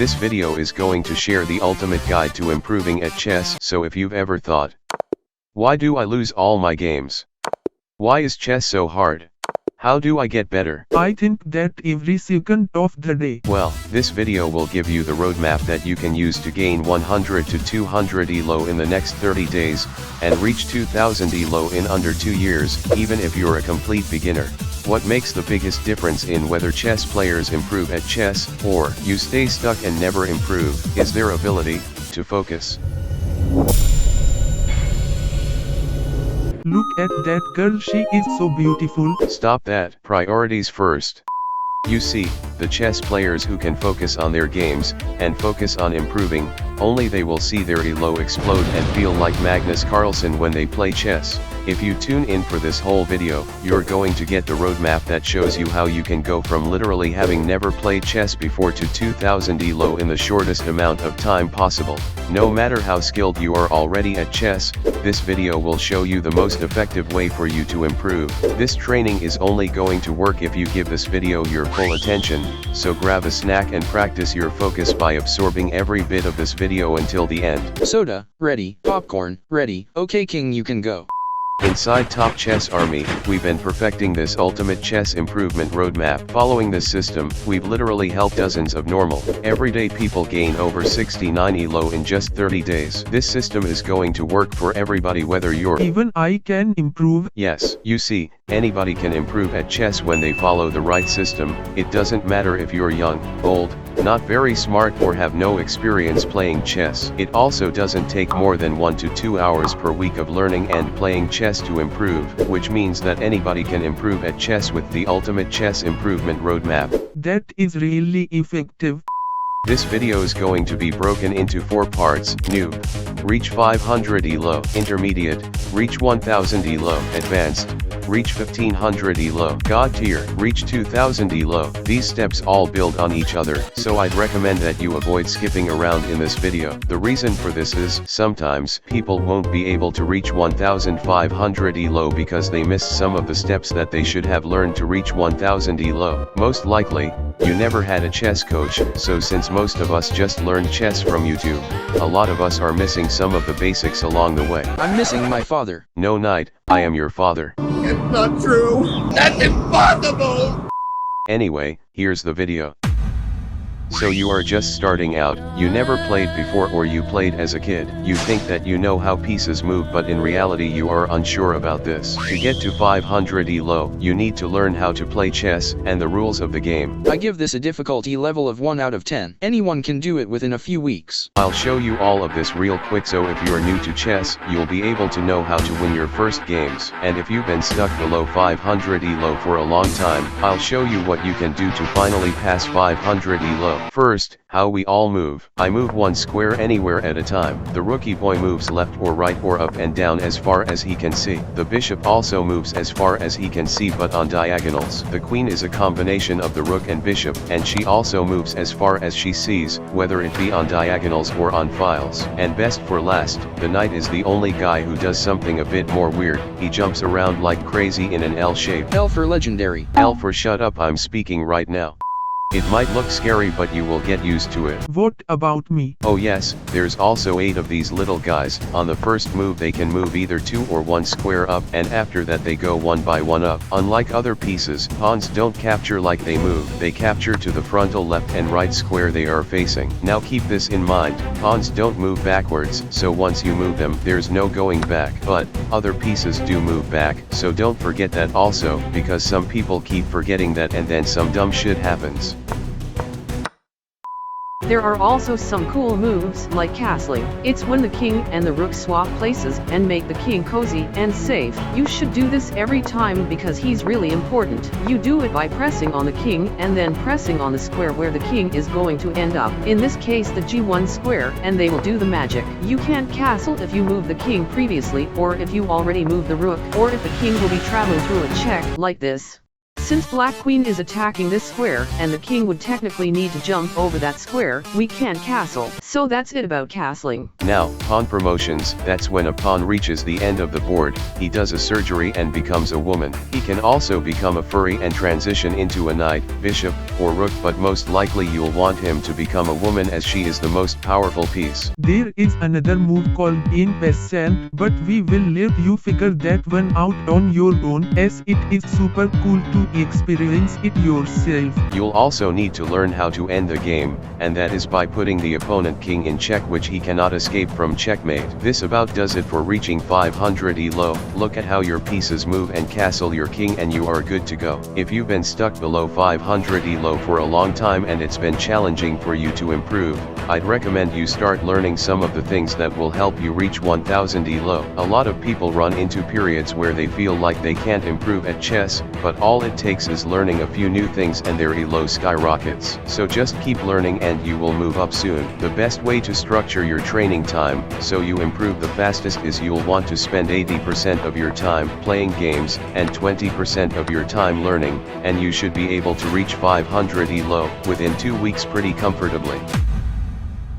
This video is going to share the ultimate guide to improving at chess. So if you've ever thought, why do I lose all my games? Why is chess so hard? How do I get better? I think that every second of the day. Well, this video will give you the roadmap that you can use to gain 100 to 200 ELO in the next 30 days, and reach 2000 ELO in under 2 years, even if you're a complete beginner. What makes the biggest difference in whether chess players improve at chess, or you stay stuck and never improve, is their ability to focus. Look at that girl, she is so beautiful. Stop that. Priorities first. You see, the chess players who can focus on their games, and focus on improving, only they will see their elo explode and feel like Magnus Carlsen when they play chess. If you tune in for this whole video, you're going to get the roadmap that shows you how you can go from literally having never played chess before to 2000 ELO in the shortest amount of time possible. No matter how skilled you are already at chess, this video will show you the most effective way for you to improve. This training is only going to work if you give this video your full attention, so grab a snack and practice your focus by absorbing every bit of this video until the end. Soda, ready. Popcorn, ready. Okay King, you can go. Inside Top Chess Army, we've been perfecting this ultimate chess improvement roadmap. Following this system, we've literally helped dozens of normal, everyday people gain over 69 ELO in just 30 days. This system is going to work for everybody, whether you're... Even I can improve. Yes, you see, anybody can improve at chess when they follow the right system. It doesn't matter if you're young, old, not very smart, or have no experience playing chess. It also doesn't take more than 1 to 2 hours per week of learning and playing chess to improve, which means that anybody can improve at chess with the ultimate chess improvement roadmap. That is really effective. This video is going to be broken into 4 parts: New, reach 500 ELO; Intermediate, reach 1000 ELO; Advanced, reach 1500 ELO; God tier, reach 2000 ELO. These steps all build on each other, so I'd recommend that you avoid skipping around in this video. The reason for this is, sometimes, people won't be able to reach 1500 ELO because they missed some of the steps that they should have learned to reach 1000 ELO. Most likely, you never had a chess coach, so since most of us just learned chess from YouTube, a lot of us are missing some of the basics along the way. I'm missing my father. No, knight, I am your father. It's not true! That's impossible! Anyway, here's the video. So you are just starting out, you never played before, or you played as a kid. You think that you know how pieces move, but in reality you are unsure about this. To get to 500 ELO, you need to learn how to play chess, and the rules of the game. I give this a difficulty level of 1 out of 10. Anyone can do it within a few weeks. I'll show you all of this real quick, so if you're new to chess, you'll be able to know how to win your first games. And if you've been stuck below 500 ELO for a long time, I'll show you what you can do to finally pass 500 ELO. First, how we all move. I move one square anywhere at a time. The rookie boy moves left or right or up and down as far as he can see. The bishop also moves as far as he can see, but on diagonals. The queen is a combination of the rook and bishop, and she also moves as far as she sees, whether it be on diagonals or on files. And best for last, the knight is the only guy who does something a bit more weird. He jumps around like crazy in an L shape. L for legendary. L for shut up, I'm speaking right now. It might look scary, but you will get used to it. What about me? Oh yes, there's also 8 of these little guys. On the first move they can move either 2 or 1 square up, and after that they go 1 by 1 up. Unlike other pieces, pawns don't capture like they move. They capture to the frontal left and right square they are facing. Now keep this in mind, pawns don't move backwards, so once you move them, there's no going back. But, other pieces do move back, so don't forget that also, because some people keep forgetting that and then some dumb shit happens. There are also some cool moves like castling. It's when the king and the rook swap places and make the king cozy and safe. You should do this every time because he's really important. You do it by pressing on the king and then pressing on the square where the king is going to end up. In this case the G1 square, and they will do the magic. You can't castle if you move the king previously, or if you already moved the rook, or if the king will be traveling through a check like this. Since Black Queen is attacking this square, and the king would technically need to jump over that square, we can't castle. So that's it about castling. Now, pawn promotions, that's when a pawn reaches the end of the board, he does a surgery and becomes a woman. He can also become a furry and transition into a knight, bishop, or rook, but most likely you'll want him to become a woman as she is the most powerful piece. There is another move called in Peasant, but we will let you figure that one out on your own, as it is super cool to experience it yourself. You'll also need to learn how to end the game, and that is by putting the opponent king in check, which he cannot escape from checkmate. This about does it for reaching 500 elo. Look at how your pieces move and castle your king and you are good to go. If you've been stuck below 500 elo for a long time and it's been challenging for you to improve, I'd recommend you start learning some of the things that will help you reach 1000 elo. A lot of people run into periods where they feel like they can't improve at chess, but all it takes is learning a few new things and their elo skyrockets. So just keep learning and you will move up soon. The best way to structure your training time so you improve the fastest is you'll want to spend 80% of your time playing games and 20% of your time learning, and you should be able to reach 500 elo within 2 weeks pretty comfortably.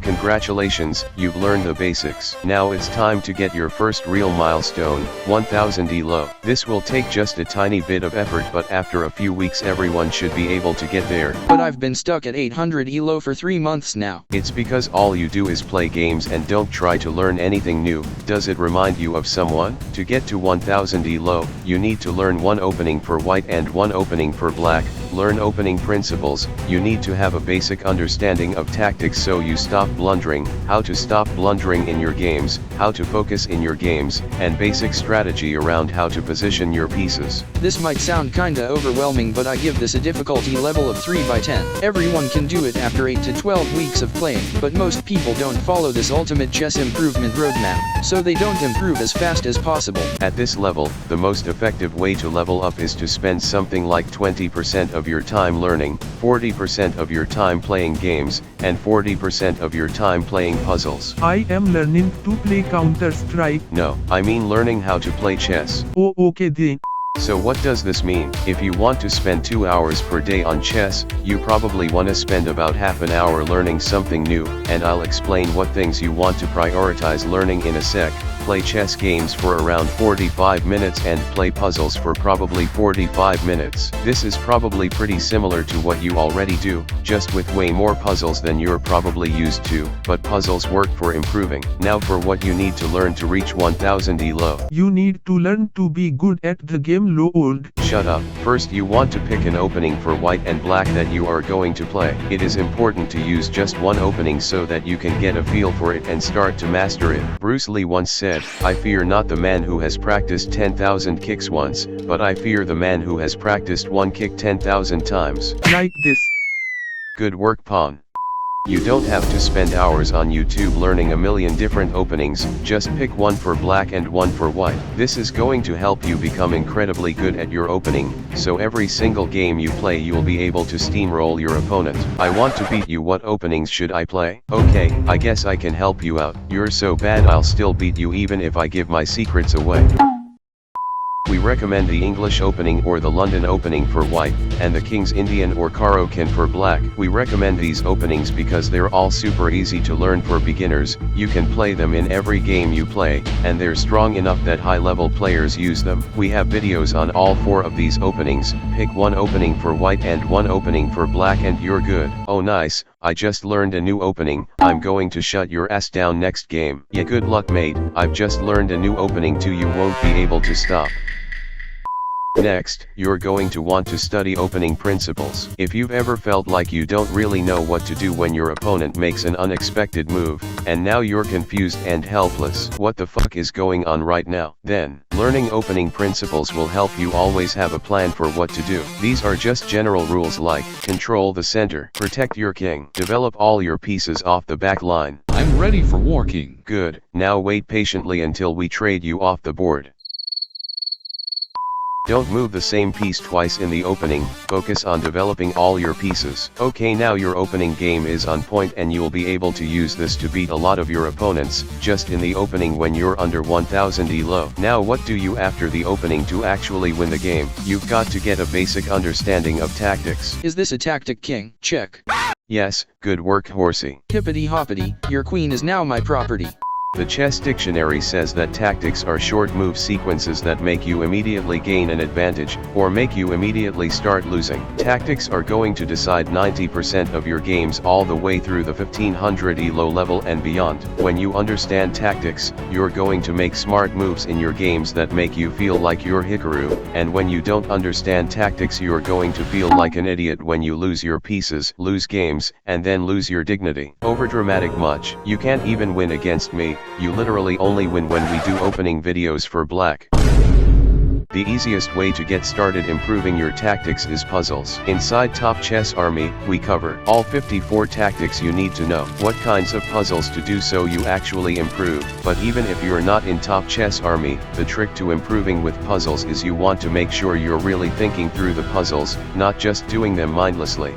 Congratulations, you've learned the basics. Now it's time to get your first real milestone, 1000 elo. This will take just a tiny bit of effort, but after a few weeks everyone should be able to get there. But I've been stuck at 800 elo for 3 months now. It's because all you do is play games and don't try to learn anything new. Does it remind you of someone? To get to 1000 elo, you need to learn one opening for white and one opening for black. Learn opening principles. You need to have a basic understanding of tactics so you stop blundering, how to stop blundering in your games, how to focus in your games, and basic strategy around how to position your pieces. This might sound kinda overwhelming, but I give this a difficulty level of 3 by 10. Everyone can do it after 8 to 12 weeks of playing, but most people don't follow this ultimate chess improvement roadmap, so they don't improve as fast as possible. At this level, the most effective way to level up is to spend something like 20% of your time learning, 40% of your time playing games, and 40% of your time playing puzzles. I am learning to play Counter-Strike. No, I mean learning how to play chess. Oh, okay then. So what does this mean? If you want to spend 2 hours per day on chess, you probably want to spend about half an hour learning something new, and I'll explain what things you want to prioritize learning in a sec. Play chess games for around 45 minutes and play puzzles for probably 45 minutes. This is probably pretty similar to what you already do, just with way more puzzles than you're probably used to, but puzzles work for improving. Now for what you need to learn to reach 1000 elo. You need to learn to be good at the game LOL. Shut up. First you want to pick an opening for white and black that you are going to play. It is important to use just one opening so that you can get a feel for it and start to master it. Bruce Lee once said, "I fear not the man who has practiced 10,000 kicks once, but I fear the man who has practiced one kick 10,000 times." Like this. Good work, pawn. You don't have to spend hours on YouTube learning a million different openings, just pick one for black and one for white. This is going to help you become incredibly good at your opening, so every single game you play you'll be able to steamroll your opponent. I want to beat you, what openings should I play? Okay, I guess I can help you out. You're so bad I'll still beat you even if I give my secrets away. We recommend the English opening or the London opening for white, and the King's Indian or Caro-Kann for black. We recommend these openings because they're all super easy to learn for beginners. You can play them in every game you play, and they're strong enough that high-level players use them. We have videos on all 4 of these openings. Pick one opening for white and one opening for black and you're good. Oh nice, I just learned a new opening. I'm going to shut your ass down next game. Yeah, good luck mate, I've just learned a new opening too, you won't be able to stop. Next, you're going to want to study opening principles. If you've ever felt like you don't really know what to do when your opponent makes an unexpected move, and now you're confused and helpless, what the fuck is going on right now? Then, learning opening principles will help you always have a plan for what to do. These are just general rules like, control the center, protect your king, develop all your pieces off the back line. I'm ready for war, king. Good, now wait patiently until we trade you off the board. Don't move the same piece twice in the opening, focus on developing all your pieces. Okay, now your opening game is on point and you'll be able to use this to beat a lot of your opponents, just in the opening when you're under 1000 elo. Now what do you after the opening to actually win the game? You've got to get a basic understanding of tactics. Is this a tactic, king? Check. Yes, good work, horsey. Hippity hoppity, your queen is now my property. The chess dictionary says that tactics are short move sequences that make you immediately gain an advantage, or make you immediately start losing. Tactics are going to decide 90% of your games all the way through the 1500 elo level and beyond. When you understand tactics, you're going to make smart moves in your games that make you feel like you're Hikaru, and when you don't understand tactics you're going to feel like an idiot when you lose your pieces, lose games, and then lose your dignity. Overdramatic much. You can't even win against me. You literally only win when we do opening videos for Black. The easiest way to get started improving your tactics is puzzles. Inside Top Chess Army, we cover all 54 tactics you need to know. What kinds of puzzles to do so you actually improve. But even if you're not in Top Chess Army, the trick to improving with puzzles is you want to make sure you're really thinking through the puzzles, not just doing them mindlessly.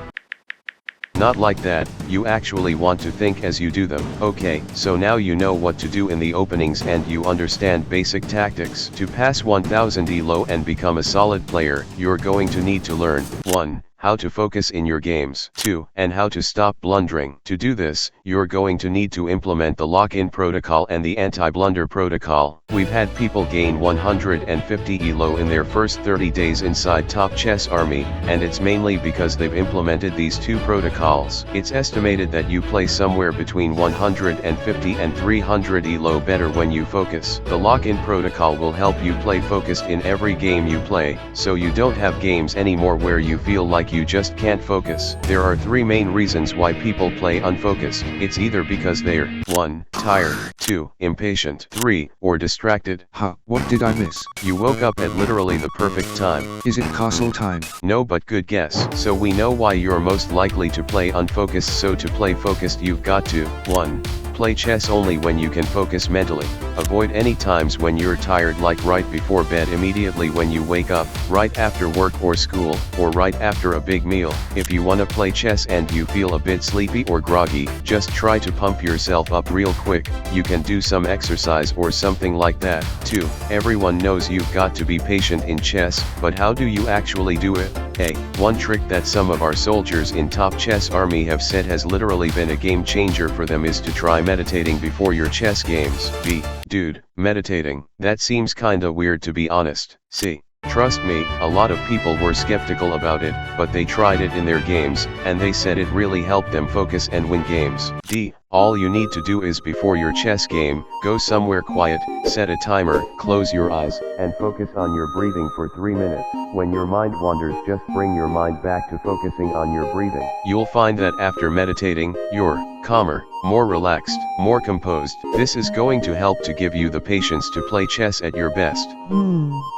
Not like that, you actually want to think as you do them. Okay, so now you know what to do in the openings and you understand basic tactics. To pass 1000 elo and become a solid player, you're going to need to learn 1. How to focus in your games. 2. And how to stop blundering. To do this, you're going to need to implement the lock-in protocol and the anti-blunder protocol. We've had people gain 150 elo in their first 30 days inside Top Chess Army, and it's mainly because they've implemented these two protocols. It's estimated that you play somewhere between 150 and 300 elo better when you focus. The lock-in protocol will help you play focused in every game you play, so you don't have games anymore where you feel like you just can't focus. There are three main reasons why people play unfocused. It's either because they're 1. Tired, 2. Impatient, 3. Or distracted. Ha, what did I miss? You woke up at literally the perfect time. Is it castle time? No, but good guess. So we know why you're most likely to play unfocused, so to play focused you've got to 1. Play chess only when you can focus mentally. Avoid any times when you're tired, like right before bed, immediately when you wake up, right after work or school, or right after a big meal. If you wanna play chess and you feel a bit sleepy or groggy, just try to pump yourself up real quick. You can do some exercise or something like that. 2. Everyone knows you've got to be patient in chess, but how do you actually do it? A. One trick that some of our soldiers in Top Chess Army have said has literally been a game changer for them is to try meditating before your chess games. B. Dude, meditating, that seems kinda weird to be honest. C. Trust me, a lot of people were skeptical about it, but they tried it in their games, and they said it really helped them focus and win games. D. All you need to do is before your chess game, go somewhere quiet, set a timer, close your eyes, and focus on your breathing for 3 minutes. When your mind wanders, just bring your mind back to focusing on your breathing. You'll find that after meditating, you're calmer, more relaxed, more composed. This is going to help to give you the patience to play chess at your best.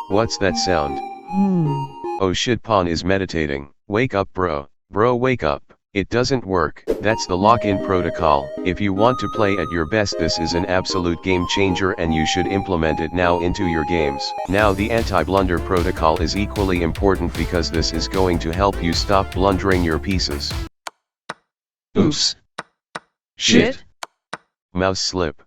What's that sound? Oh shit, Pawn is meditating. Wake up, bro. Bro, wake up. It doesn't work. That's the lock-in protocol. If you want to play at your best, this is an absolute game changer and you should implement it now into your games. Now the anti-blunder protocol is equally important because this is going to help you stop blundering your pieces. Oops. Shit. Mouse slip.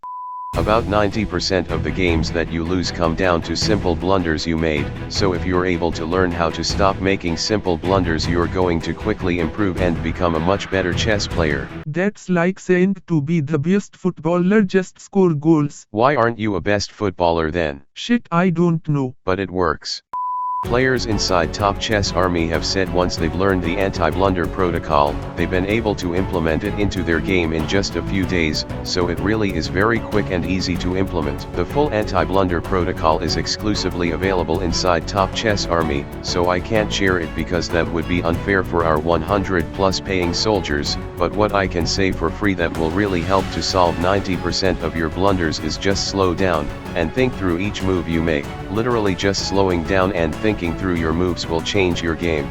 About 90% of the games that you lose come down to simple blunders you made, so if you're able to learn how to stop making simple blunders, you're going to quickly improve and become a much better chess player. That's like saying to be the best footballer just score goals. Why aren't you a best footballer then? Shit, I don't know. But it works. Players inside Top Chess Army have said once they've learned the anti-blunder protocol, they've been able to implement it into their game in just a few days, so it really is very quick and easy to implement. The full anti-blunder protocol is exclusively available inside Top Chess Army, so I can't share it because that would be unfair for our 100 plus paying soldiers, but what I can say for free that will really help to solve 90% of your blunders is just slow down, and think through each move you make. Literally just slowing down and thinking through your moves will change your game.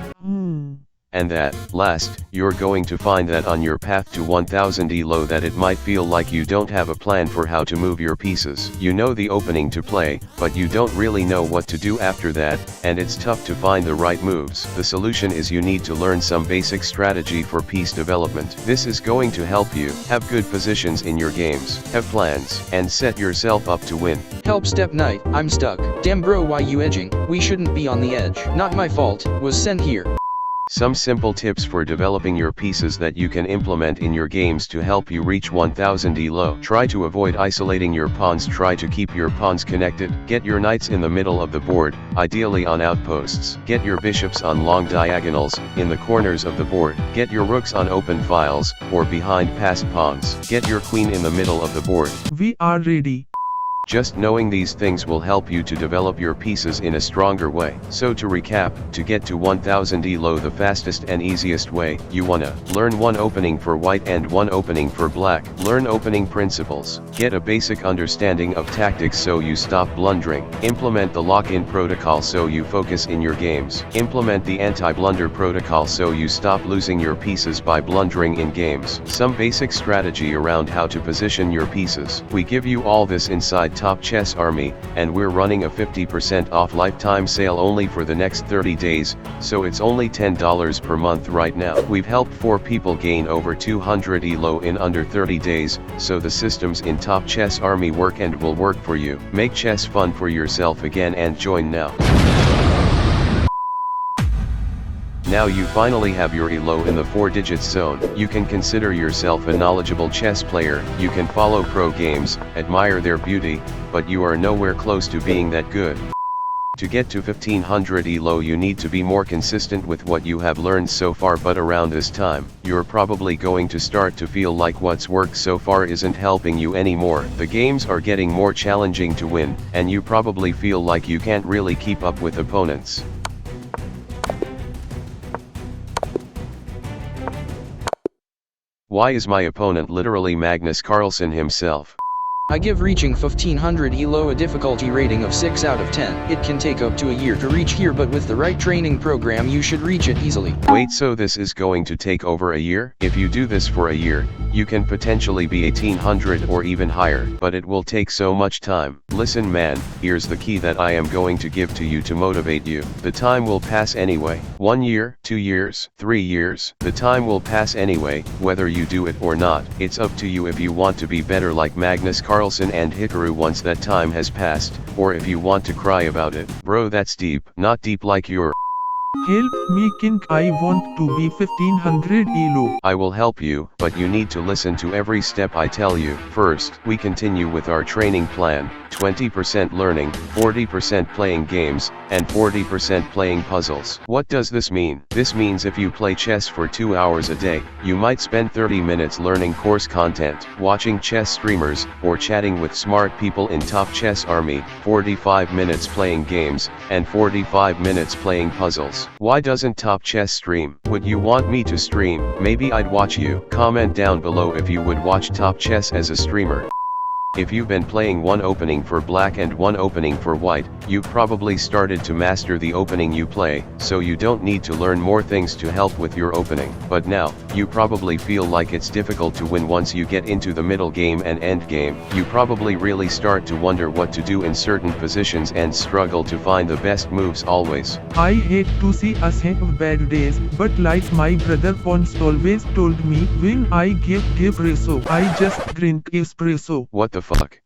And that, last, you're going to find that on your path to 1000 elo that it might feel like you don't have a plan for how to move your pieces. You know the opening to play, but you don't really know what to do after that, and it's tough to find the right moves. The solution is you need to learn some basic strategy for piece development. This is going to help you have good positions in your games, have plans, and set yourself up to win. Help Step Knight, I'm stuck. Damn bro, why you edging? We shouldn't be on the edge. Not my fault, was sent here. Some simple tips for developing your pieces that you can implement in your games to help you reach 1000 elo. Try to avoid isolating your pawns. Try to keep your pawns connected. Get your knights in the middle of the board, ideally on outposts. Get your bishops on long diagonals, in the corners of the board. Get your rooks on open files, or behind passed pawns. Get your queen in the middle of the board. We are ready. Just knowing these things will help you to develop your pieces in a stronger way. So to recap, to get to 1000 elo the fastest and easiest way, you wanna learn one opening for white and one opening for black. Learn opening principles. Get a basic understanding of tactics so you stop blundering. Implement the lock-in protocol so you focus in your games. Implement the anti-blunder protocol so you stop losing your pieces by blundering in games. Some basic strategy around how to position your pieces. We give you all this inside Top Chess Army, and we're running a 50% off lifetime sale only for the next 30 days, so it's only $10 per month right now. We've helped 4 people gain over 200 elo in under 30 days, so the systems in Top Chess Army work and will work for you. Make chess fun for yourself again and join now. Now you finally have your elo in the 4 digits zone. You can consider yourself a knowledgeable chess player. You can follow pro games, admire their beauty, but you are nowhere close to being that good. To get to 1500 elo you need to be more consistent with what you have learned so far, but around this time, you're probably going to start to feel like what's worked so far isn't helping you anymore. The games are getting more challenging to win, and you probably feel like you can't really keep up with opponents. Why is my opponent literally Magnus Carlsen himself? I give reaching 1500 elo a difficulty rating of 6 out of 10. It can take up to a year to reach here, but with the right training program you should reach it easily. Wait, so this is going to take over a year? If you do this for a year, you can potentially be 1800 or even higher, but it will take so much time. Listen man, here's the key that I am going to give to you to motivate you. The time will pass anyway. 1 year, 2 years, 3 years, the time will pass anyway, whether you do it or not. It's up to you if you want to be better like Magnus Carlsen and Hikaru once that time has passed, or if you want to cry about it. Bro, that's deep. Not deep like your. Help me king, I want to be 1500 elo. I will help you, but you need to listen to every step I tell you. First, we continue with our training plan. 20% learning, 40% playing games, and 40% playing puzzles. What does this mean? This means if you play chess for 2 hours a day, you might spend 30 minutes learning course content, watching chess streamers, or chatting with smart people in Top Chess Army, 45 minutes playing games, and 45 minutes playing puzzles. Why doesn't Top Chess stream? Would you want me to stream? Maybe I'd watch you. Comment down below if you would watch Top Chess as a streamer. If you've been playing one opening for black and one opening for white, you've probably started to master the opening you play, so you don't need to learn more things to help with your opening. But now, you probably feel like it's difficult to win once you get into the middle game and end game. You probably really start to wonder what to do in certain positions and struggle to find the best moves always. I hate to see us have bad days, but like my brother once always told me, when I give espresso, I just drink espresso. What the fuck?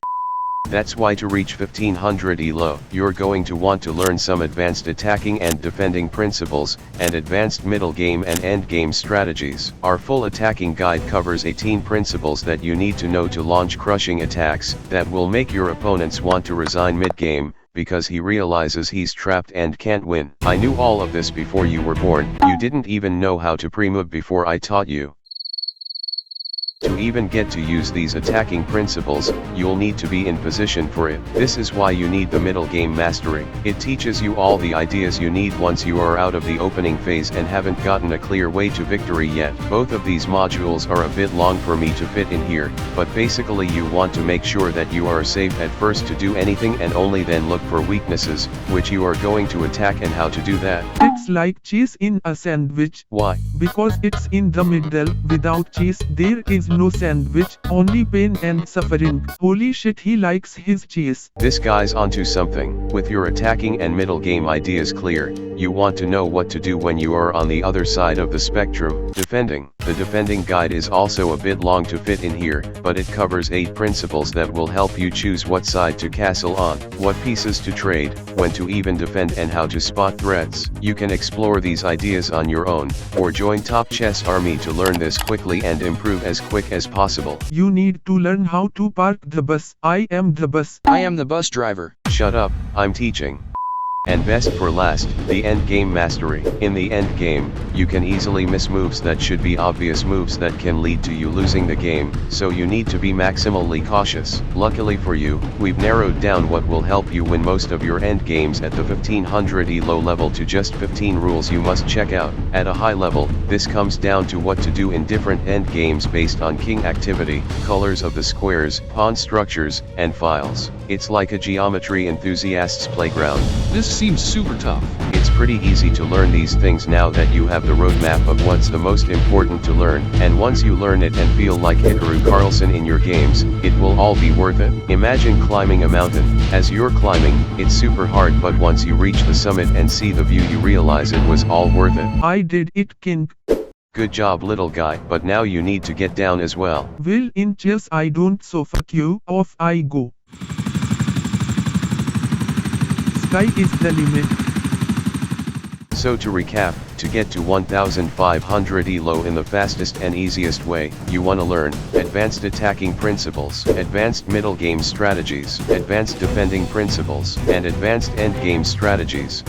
That's why to reach 1500 elo, you're going to want to learn some advanced attacking and defending principles, and advanced middle game and end game strategies. Our full attacking guide covers 18 principles that you need to know to launch crushing attacks, that will make your opponents want to resign mid-game, because he realizes he's trapped and can't win. I knew all of this before you were born. You didn't even know how to pre-move before I taught you. To even get to use these attacking principles, you'll need to be in position for it. This is why you need the middle game mastery. It teaches you all the ideas you need once you are out of the opening phase and haven't gotten a clear way to victory yet. Both of these modules are a bit long for me to fit in here, but basically you want to make sure that you are safe at first to do anything and only then look for weaknesses, which you are going to attack and how to do that. It's like cheese in a sandwich. Why? Because it's in the middle. Without cheese, there is no sandwich, only pain and suffering. Holy shit, he likes his cheese. This guy's onto something. With your attacking and middle game ideas clear, you want to know what to do when you are on the other side of the spectrum. Defending. The defending guide is also a bit long to fit in here, but it covers 8 principles that will help you choose what side to castle on, what pieces to trade, when to even defend and how to spot threats. You can explore these ideas on your own, or join Top Chess Army to learn this quickly and improve as quick as possible. You need to learn how to park the bus. I am the bus. I am the bus driver. Shut up, I'm teaching. And best for last, the end game mastery. In the end game, you can easily miss moves that should be obvious moves that can lead to you losing the game, so you need to be maximally cautious. Luckily for you, we've narrowed down what will help you win most of your end games at the 1500 elo level to just 15 rules you must check out. At a high level, this comes down to what to do in different end games based on king activity, colors of the squares, pawn structures, and files. It's like a geometry enthusiast's playground. This seems super tough. It's pretty easy to learn these things now that you have the roadmap of what's the most important to learn, and once you learn it and feel like Hikaru Carlson in your games, it will all be worth it. Imagine climbing a mountain. As you're climbing, it's super hard, but once you reach the summit and see the view, you realize it was all worth it. I did it, king. Good job, little guy, but now you need to get down as well. Well, in chess I don't, so fuck you, off I go. Sky is the limit. So to recap, to get to 1500 elo in the fastest and easiest way, you wanna learn advanced attacking principles, advanced middle game strategies, advanced defending principles, and advanced end game strategies.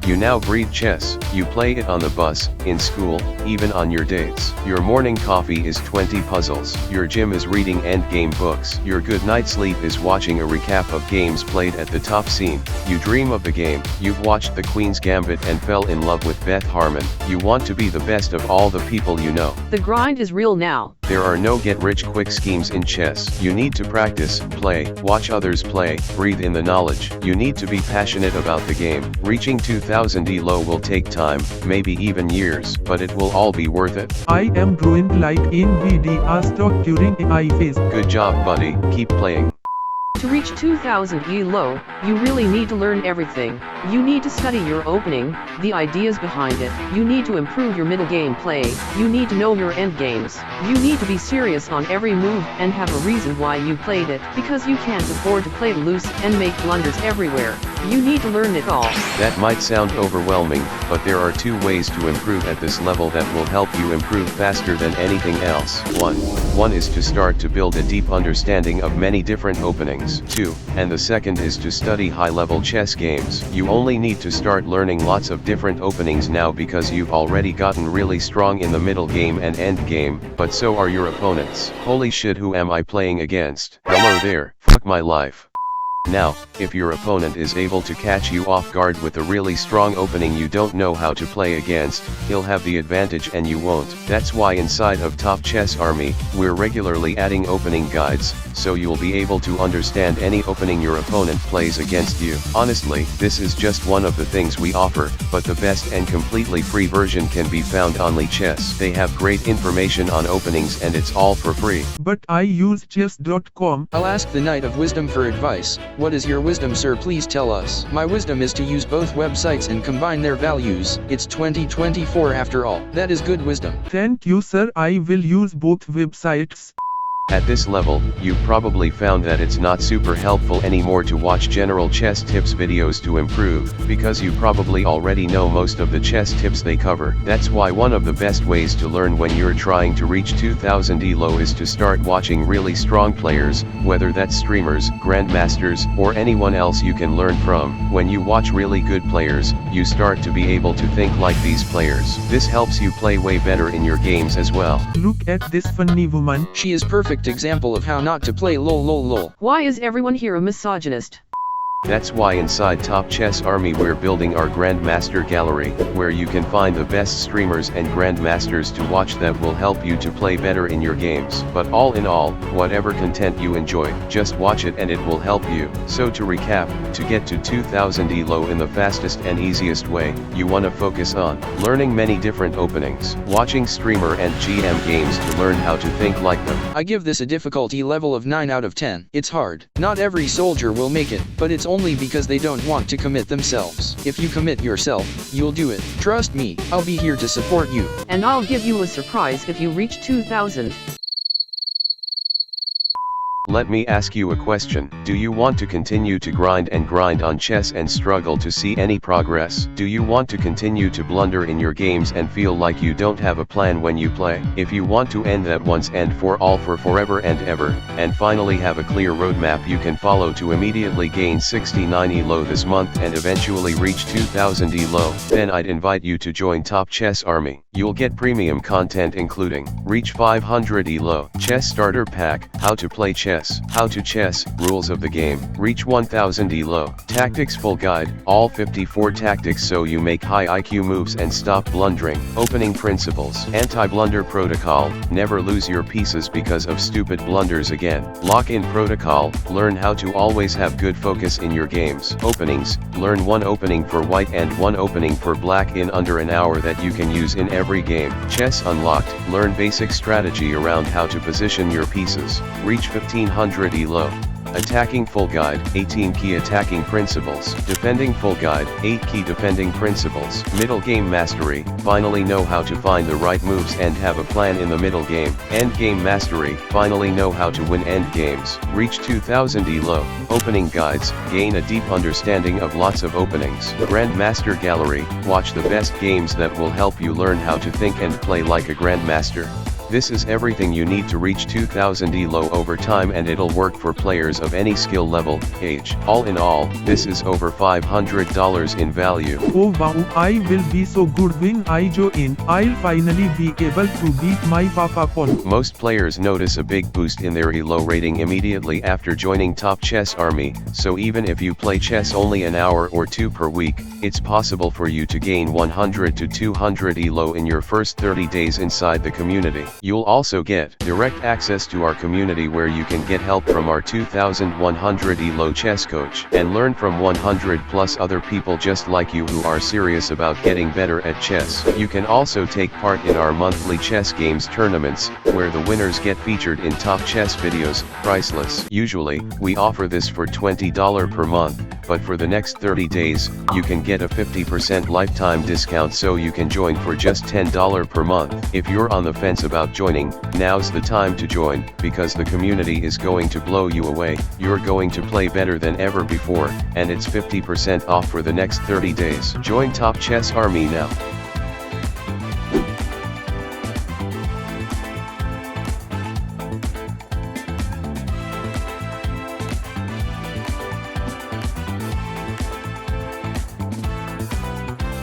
You now breathe chess, you play it on the bus, in school, even on your dates. Your morning coffee is 20 puzzles. Your gym is reading endgame books. Your good night sleep is watching a recap of games played at the top scene. You dream of the game. You've watched The Queen's Gambit and fell in love with Beth Harmon. You want to be the best of all the people you know. The grind is real now. There are no get-rich-quick schemes in chess. You need to practice, play, watch others play, breathe in the knowledge. You need to be passionate about the game. Reaching 2000 elo will take time, maybe even years, but it will all be worth it. I am ruined like Nvidia stock during AI phase. Good job, buddy. Keep playing. To reach 2000 elo, you really need to learn everything. You need to study your opening, the ideas behind it. You need to improve your middle game play. You need to know your end games. You need to be serious on every move and have a reason why you played it, because you can't afford to play loose and make blunders everywhere. You need to learn it all. That might sound overwhelming, but there are 2 ways to improve at this level that will help you improve faster than anything else. 1 is to start to build a deep understanding of many different openings. 2, and the second is to study high-level chess games. You only need to start learning lots of different openings now because you've already gotten really strong in the middle game and end game, but so are your opponents. Holy shit, who am I playing against? Hello there, fuck my life. Now, if your opponent is able to catch you off guard with a really strong opening you don't know how to play against, he'll have the advantage and you won't. That's why inside of Top Chess Army, we're regularly adding opening guides, so you'll be able to understand any opening your opponent plays against you. Honestly, this is just one of the things we offer, but the best and completely free version can be found on Chess. They have great information on openings and it's all for free. But I use chess.com. I'll ask the Knight of Wisdom for advice. What is your wisdom, sir? Please tell us. My wisdom is to use both websites and combine their values. It's 2024 after all. That is good wisdom. Thank you, sir. I will use both websites. At this level, you probably found that it's not super helpful anymore to watch general chess tips videos to improve, because you probably already know most of the chess tips they cover. That's why one of the best ways to learn when you're trying to reach 2000 elo is to start watching really strong players, whether that's streamers, grandmasters, or anyone else you can learn from. When you watch really good players, you start to be able to think like these players. This helps you play way better in your games as well. Look at this funny woman. She is perfect example of how not to play lol. Why is everyone here a misogynist? That's why inside Top Chess Army we're building our Grandmaster Gallery, where you can find the best streamers and Grandmasters to watch that will help you to play better in your games. But all in all, whatever content you enjoy, just watch it and it will help you. So to recap, to get to 2000 elo in the fastest and easiest way, you want to focus on learning many different openings, watching streamer and GM games to learn how to think like them. I give this a difficulty level of 9 out of 10. It's hard. Not every soldier will make it, but it's only because they don't want to commit themselves. If you commit yourself, you'll do it. Trust me, I'll be here to support you. And I'll give you a surprise if you reach 2000. Let me ask you a question. Do you want to continue to grind on chess and struggle to see any progress? Do you want to continue to blunder in your games and feel like you don't have a plan when you play? If you want to end that once and for all for forever and ever, and finally have a clear roadmap you can follow to immediately gain 69 elo this month and eventually reach 2000 elo, then I'd invite you to join Top Chess Army. You'll get premium content including Reach 500 elo, Chess Starter Pack, How to Play Chess, How to Chess, Rules of the Game, Reach 1000 elo, Tactics Full Guide, all 54 tactics so you make high IQ moves and stop blundering, Opening Principles, Anti-Blunder Protocol, never lose your pieces because of stupid blunders again, Lock-in Protocol, learn how to always have good focus in your games, Openings, learn one opening for white and one opening for black in under an hour that you can use in every game, Chess Unlocked, learn basic strategy around how to position your pieces, Reach 1500 elo. Attacking Full Guide, 18 Key Attacking Principles, Defending Full Guide, 8 Key Defending Principles, Middle Game Mastery, finally know how to find the right moves and have a plan in the middle game, End Game Mastery, finally know how to win end games, Reach 2000 elo, Opening Guides, gain a deep understanding of lots of openings, Grandmaster Gallery, watch the best games that will help you learn how to think and play like a Grandmaster. This is everything you need to reach 2000 elo over time, and it'll work for players of any skill level, age. All in all, this is over $500 in value. Oh wow, I will be so good when I join. I'll finally be able to beat my papa pawn. Most players notice a big boost in their elo rating immediately after joining Top Chess Army, so even if you play chess only an hour or two per week, it's possible for you to gain 100 to 200 elo in your first 30 days inside the community. You'll also get direct access to our community where you can get help from our 2100 elo chess coach and learn from 100 plus other people just like you who are serious about getting better at chess. You can also take part in our monthly chess games tournaments, where the winners get featured in Top Chess videos, priceless. Usually, we offer this for $20 per month, but for the next 30 days, you can get a 50% lifetime discount so you can join for just $10 per month. If you're on the fence about joining, now's the time to join, because the community is going to blow you away. You're going to play better than ever before, and it's 50% off for the next 30 days. Join Top Chess Army now.